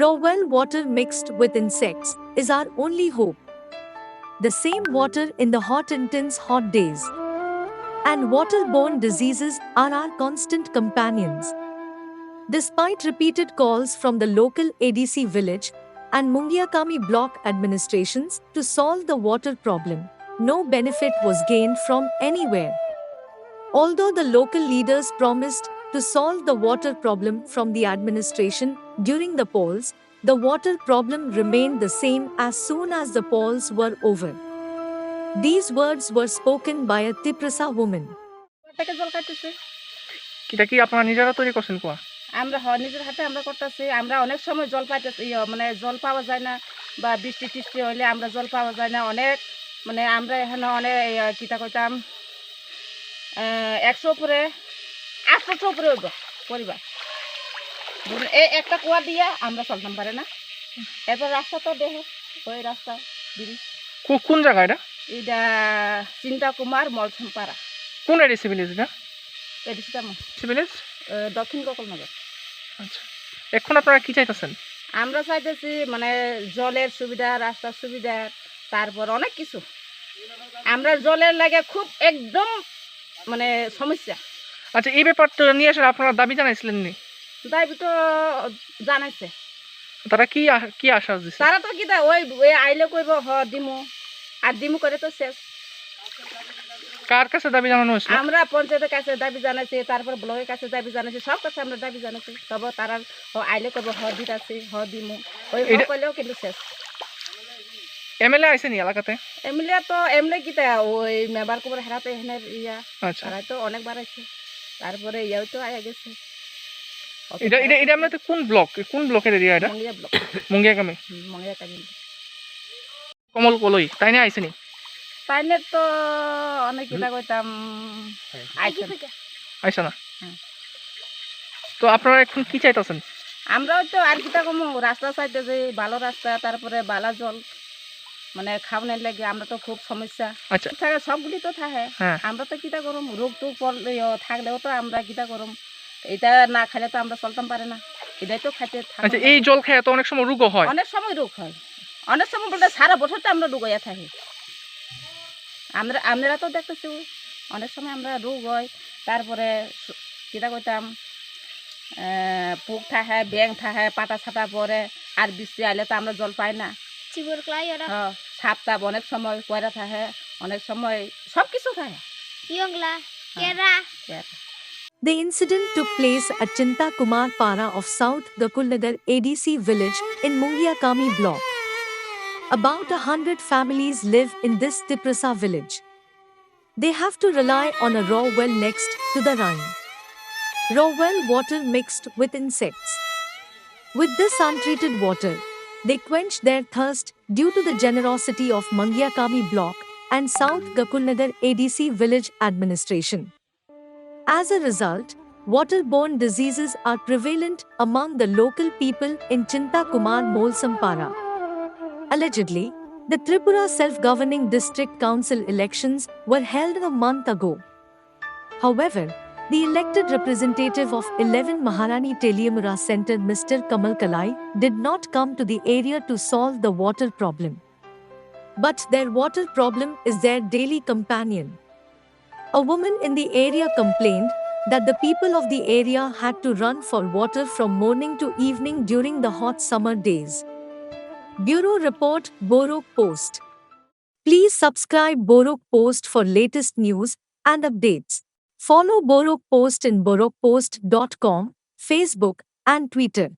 Raw well water mixed with insects is our only hope. The same water in the hot intense hot days. And waterborne diseases are our constant companions. Despite repeated calls from the local ADC village and Mungiakami block administrations to solve the water problem, no benefit was gained from anywhere. Although the local leaders promised to solve the water problem from the administration during the polls, the water problem remained the same as soon as the polls were over. These words were spoken by a Tiprasa woman. থেকে জল খাইতেছে এটা কি আপনারা নিজেরা তৈরি করছেন কুয়া? আমরা নিজের হাতে আমরা করতেছি। আমরা অনেক সময় জল পাইতেছি, মানে জল পাওয়া যায় না, বা বৃষ্টি টিষ্টি হইলে আমরা জল পাওয়া যায় না। অনেক মানে আমরা এখানে অনেক কিতা কইতাম 100 উপরে 800 উপরে হইব পরিবার। ধরুন এই একটা কুয়া দিয়ে আমরা চলতাম পারে না। এরপর রাস্তা তো দেখে ওই রাস্তা ব্রিজ, কোন জায়গা এটা? এটা চিন্তা কুমার মলসমপাড়া, কোন এডিসি ভিলেজ এটা? এডিসিটা ভিলেজ দক্ষিণ গোকুলনগর। আচ্ছা, এখন আপনারা কি চাইতেছেন? আমরা চাইতেছি মানে জলের সুবিধা, রাস্তার সুবিধা, তারপর অনেক কিছু। আমরা জলের লাগে খুব একদম মানে সমস্যা। আচ্ছা, এই ব্যাপারটা নিয়ে আসলে আপনারা দাবি জানাইছিলেন নি? দাবি তো জানাইছে। তারা কি আশ্বাস দিচ্ছে? তারা তো কি ওই আইলে কইব হ দিমু, আর দিমু করে তো শেষ। কার কাছে দাবি জানানো হয়েছিল? আমরা পঞ্চায়েতের কাছে দাবি জানাইছি, তারপর ব্লকের কাছে দাবি জানাইছি, সব কাছে আমরা দাবি জানাইছি। তবে তারা আইলে কইব হ দিতাছি, হ দিমু, ওই কইলেও কিন্তু শেষ। এমএলএ আইছে নি এলাকাতে? এমএলএ কি ওই মেম্বার কবর হেরাতে এখানে ইয়া, আচ্ছা, তারা তো অনেকবার আছে। তারপরে ইয়াও তো আয়া গেছে। এটা আপনাদের কোন ব্লকের এরিয়া এটা? মঙ্গিয়া ব্লক, মুঙ্গিয়াকামি। মঙ্গিয়াকামি। কমল কলই তাই না আইছে নি? তাইলে তো অনেক কিটা কইতাম আইসা না। তো আপনারা এখন কি চাইতেছেন? আমরাও তো আর কিটা কমু, রাস্তা চাইতেছি, ভালো রাস্তা, তারপরে বালা জল, মানে খাওয়ানোর লাগে আমরা তো খুব সমস্যা। আচ্ছা, থাকে সবগুলি তো থাকে। হ্যাঁ, আমরা তো কিটা করম, রোগ টোগ পড়লে থাকলেও তো আমরা কিটা করম, এটা না খাইলে তো আমরা চলতাম পারে না, এটাই তো খাইতে থাকি। আচ্ছা, এই জল খেয়ে তো অনেক সময় রোগও হয়। অনেক সময় রোগ হয়, অনেক সময় বলতে সারা বছরটা আমরা রোগ হইয়া থাকি। আমরা তো দেখতেছি অনেক সময় আমরা রোগ হয়। তারপরে কিটা কইতাম পোক থাকে, ব্যাং থাকে, পাতা ছাতা পরে, আর বৃষ্টি আইলে তো আমরা জল পাই না। সাপ টাপ অনেক সময় পয়রা থাকে, অনেক সময় সব কিছু থাকে। The incident took place at Chinta Kumar Para of South Gakulnagar ADC village in Mungiakami block. About 100 families live in this Tiprasa village. They have to rely on a raw well next to the Rhine. Raw well water mixed with insects. With this untreated water, they quench their thirst due to the generosity of Mangyakami block and South Gakulnagar ADC village administration. As a result, waterborne diseases are prevalent among the local people in Chinta Kumar Molsampara. Allegedly, the Tripura Self-Governing District Council elections were held a month ago. However, the elected representative of 11 Maharani Teliamura Center, Mr. Kamal Kalai, did not come to the area to solve the water problem. But their water problem is their daily companion. A woman in the area complained that the people of the area had to run for water from morning to evening during the hot summer days. Bureau Report, Borok Post. Please subscribe Borok Post for latest news and updates. Follow Borok Post in borokpost.com, Facebook and Twitter.